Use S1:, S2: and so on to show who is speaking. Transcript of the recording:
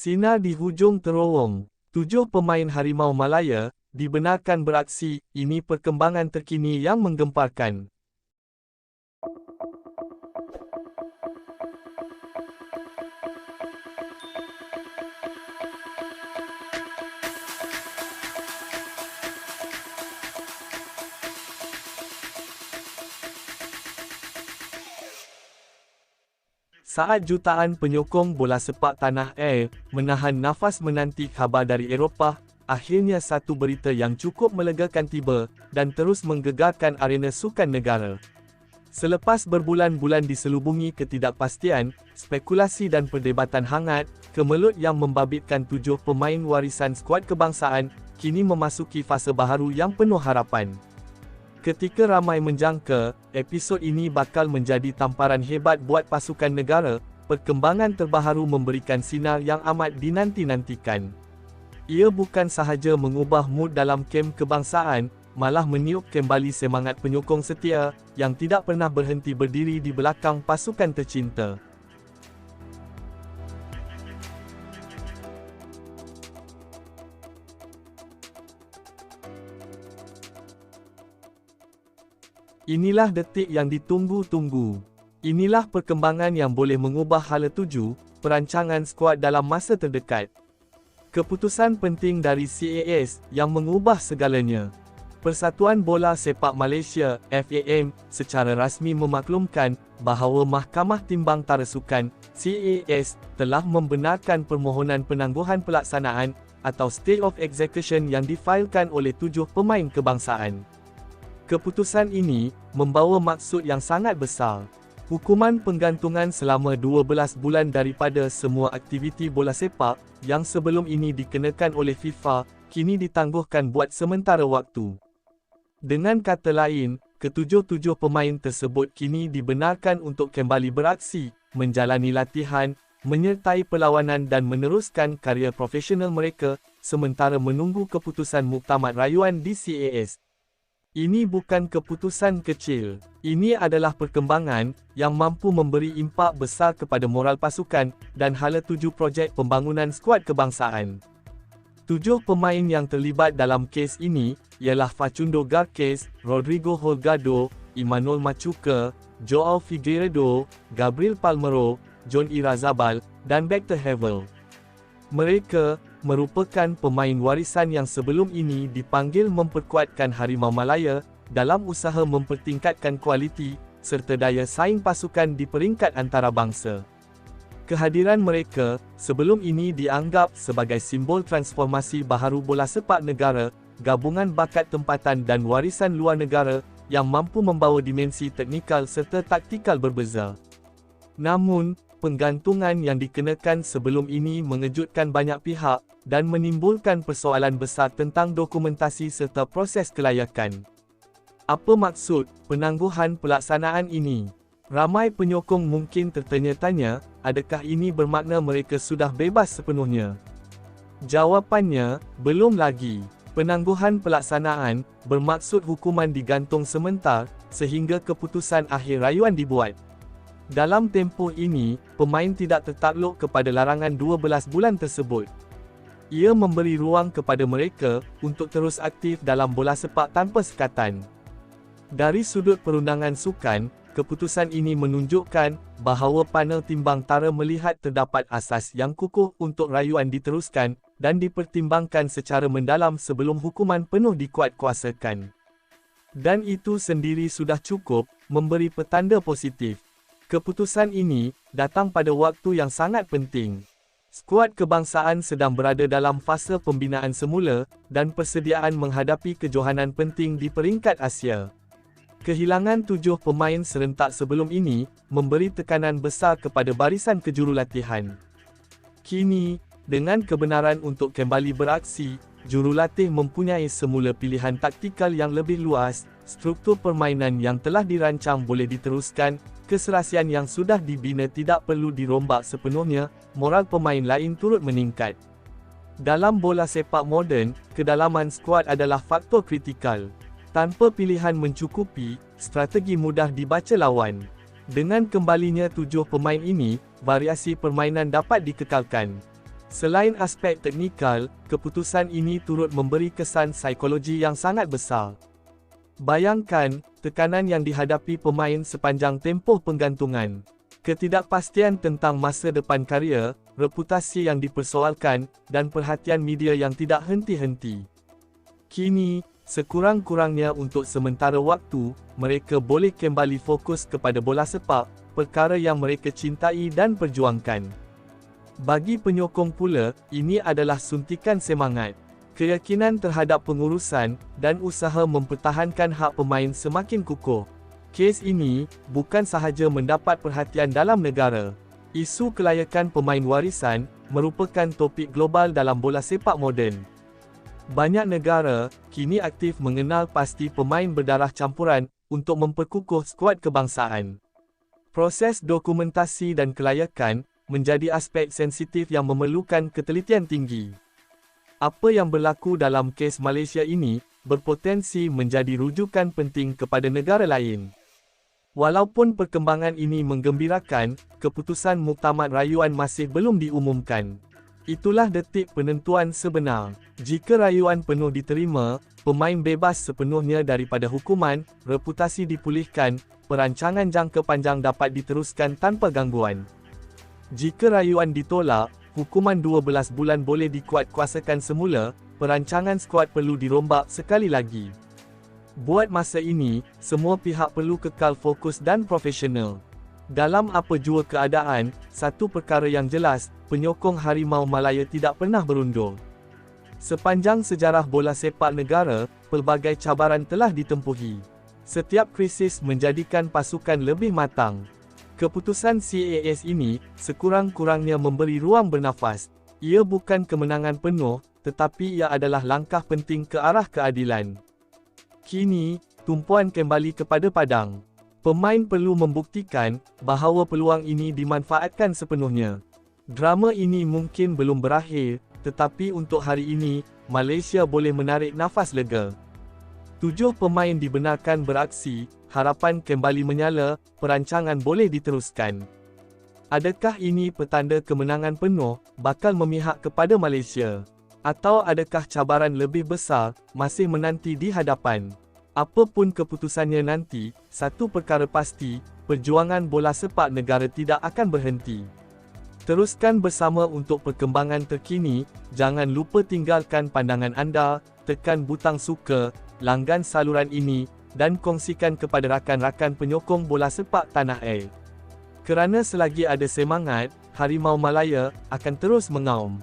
S1: Sinar di hujung terowong. 7 pemain Harimau Malaya dibenarkan beraksi. Ini perkembangan terkini yang menggemparkan. Saat jutaan penyokong bola sepak tanah air menahan nafas menanti khabar dari Eropah, akhirnya satu berita yang cukup melegakan tiba dan terus menggegarkan arena sukan negara. Selepas berbulan-bulan diselubungi ketidakpastian, spekulasi dan perdebatan hangat, kemelut yang membabitkan 7 pemain warisan skuad kebangsaan kini memasuki fasa baharu yang penuh harapan. Ketika ramai menjangka, episod ini bakal menjadi tamparan hebat buat pasukan negara, perkembangan terbaharu memberikan sinar yang amat dinanti-nantikan. Ia bukan sahaja mengubah mood dalam kem kebangsaan, malah meniup kembali semangat penyokong setia, yang tidak pernah berhenti berdiri di belakang pasukan tercinta. Inilah detik yang ditunggu-tunggu. Inilah perkembangan yang boleh mengubah hala tuju perancangan skuad dalam masa terdekat. Keputusan penting dari CAS yang mengubah segalanya. Persatuan Bola Sepak Malaysia (FAM) secara rasmi memaklumkan bahawa Mahkamah Timbang Tara Sukan (CAS) telah membenarkan permohonan penangguhan pelaksanaan atau Stay of Execution yang difailkan oleh 7 pemain kebangsaan. Keputusan ini membawa maksud yang sangat besar. Hukuman penggantungan selama 12 bulan daripada semua aktiviti bola sepak yang sebelum ini dikenakan oleh FIFA kini ditangguhkan buat sementara waktu. Dengan kata lain, ketujuh-tujuh pemain tersebut kini dibenarkan untuk kembali beraksi, menjalani latihan, menyertai perlawanan dan meneruskan karier profesional mereka sementara menunggu keputusan muktamad rayuan di CAS. Ini bukan keputusan kecil. Ini adalah perkembangan yang mampu memberi impak besar kepada moral pasukan dan hala tuju projek pembangunan skuad kebangsaan. 7 pemain yang terlibat dalam kes ini ialah Facundo Garcés, Rodrigo Holgado, Emmanuel Machuca, Joao Figueiredo, Gabriel Palmeiro, John Irazabal, dan Victor Hevel. Mereka merupakan pemain warisan yang sebelum ini dipanggil memperkuatkan Harimau Malaya dalam usaha mempertingkatkan kualiti serta daya saing pasukan di peringkat antarabangsa. Kehadiran mereka sebelum ini dianggap sebagai simbol transformasi baharu bola sepak negara, gabungan bakat tempatan dan warisan luar negara yang mampu membawa dimensi teknikal serta taktikal berbeza. Namun, penggantungan yang dikenakan sebelum ini mengejutkan banyak pihak dan menimbulkan persoalan besar tentang dokumentasi serta proses kelayakan. Apa maksud penangguhan pelaksanaan ini? Ramai penyokong mungkin tertanya-tanya, adakah ini bermakna mereka sudah bebas sepenuhnya? Jawapannya, belum lagi. Penangguhan pelaksanaan bermaksud hukuman digantung sementar sehingga keputusan akhir rayuan dibuat. Dalam tempoh ini, pemain tidak tertakluk kepada larangan 12 bulan tersebut. Ia memberi ruang kepada mereka untuk terus aktif dalam bola sepak tanpa sekatan. Dari sudut perundangan sukan, keputusan ini menunjukkan bahawa panel timbang tara melihat terdapat asas yang kukuh untuk rayuan diteruskan dan dipertimbangkan secara mendalam sebelum hukuman penuh dikuatkuasakan. Dan itu sendiri sudah cukup memberi petanda positif. Keputusan ini datang pada waktu yang sangat penting. Skuad kebangsaan sedang berada dalam fasa pembinaan semula dan persediaan menghadapi kejohanan penting di peringkat Asia. Kehilangan 7 pemain serentak sebelum ini memberi tekanan besar kepada barisan kejurulatihan. Kini, dengan kebenaran untuk kembali beraksi, jurulatih mempunyai semula pilihan taktikal yang lebih luas, struktur permainan yang telah dirancang boleh diteruskan, keserasian yang sudah dibina tidak perlu dirombak sepenuhnya, moral pemain lain turut meningkat. Dalam bola sepak moden, kedalaman skuad adalah faktor kritikal. Tanpa pilihan mencukupi, strategi mudah dibaca lawan. Dengan kembalinya 7 pemain ini, variasi permainan dapat dikekalkan. Selain aspek teknikal, keputusan ini turut memberi kesan psikologi yang sangat besar. Bayangkan, tekanan yang dihadapi pemain sepanjang tempoh penggantungan. Ketidakpastian tentang masa depan karier, reputasi yang dipersoalkan, dan perhatian media yang tidak henti-henti. Kini, sekurang-kurangnya untuk sementara waktu, mereka boleh kembali fokus kepada bola sepak, perkara yang mereka cintai dan perjuangkan. Bagi penyokong pula, ini adalah suntikan semangat. Keyakinan terhadap pengurusan, dan usaha mempertahankan hak pemain semakin kukuh. Kes ini, bukan sahaja mendapat perhatian dalam negara. Isu kelayakan pemain warisan, merupakan topik global dalam bola sepak moden. Banyak negara, kini aktif mengenal pasti pemain berdarah campuran, untuk memperkukuh skuad kebangsaan. Proses dokumentasi dan kelayakan, menjadi aspek sensitif yang memerlukan ketelitian tinggi. Apa yang berlaku dalam kes Malaysia ini, berpotensi menjadi rujukan penting kepada negara lain. Walaupun perkembangan ini menggembirakan, keputusan muktamad rayuan masih belum diumumkan. Itulah detik penentuan sebenar. Jika rayuan penuh diterima, pemain bebas sepenuhnya daripada hukuman, reputasi dipulihkan, perancangan jangka panjang dapat diteruskan tanpa gangguan. Jika rayuan ditolak, hukuman 12 bulan boleh dikuatkuasakan semula, perancangan skuad perlu dirombak sekali lagi. Buat masa ini, semua pihak perlu kekal fokus dan profesional. Dalam apa jua keadaan, satu perkara yang jelas, penyokong Harimau Malaya tidak pernah berundur. Sepanjang sejarah bola sepak negara, pelbagai cabaran telah ditempuhi. Setiap krisis menjadikan pasukan lebih matang. Keputusan CAS ini, sekurang-kurangnya memberi ruang bernafas. Ia bukan kemenangan penuh, tetapi ia adalah langkah penting ke arah keadilan. Kini, tumpuan kembali kepada padang. Pemain perlu membuktikan, bahawa peluang ini dimanfaatkan sepenuhnya. Drama ini mungkin belum berakhir, tetapi untuk hari ini, Malaysia boleh menarik nafas lega. 7 pemain dibenarkan beraksi, harapan kembali menyala, perancangan boleh diteruskan. Adakah ini petanda kemenangan penuh, bakal memihak kepada Malaysia? Atau adakah cabaran lebih besar, masih menanti di hadapan? Apapun keputusannya nanti, satu perkara pasti, perjuangan bola sepak negara tidak akan berhenti. Teruskan bersama untuk perkembangan terkini, jangan lupa tinggalkan pandangan anda, tekan butang suka, langgan saluran ini, dan kongsikan kepada rakan-rakan penyokong bola sepak tanah air. Kerana selagi ada semangat, Harimau Malaya akan terus mengaum.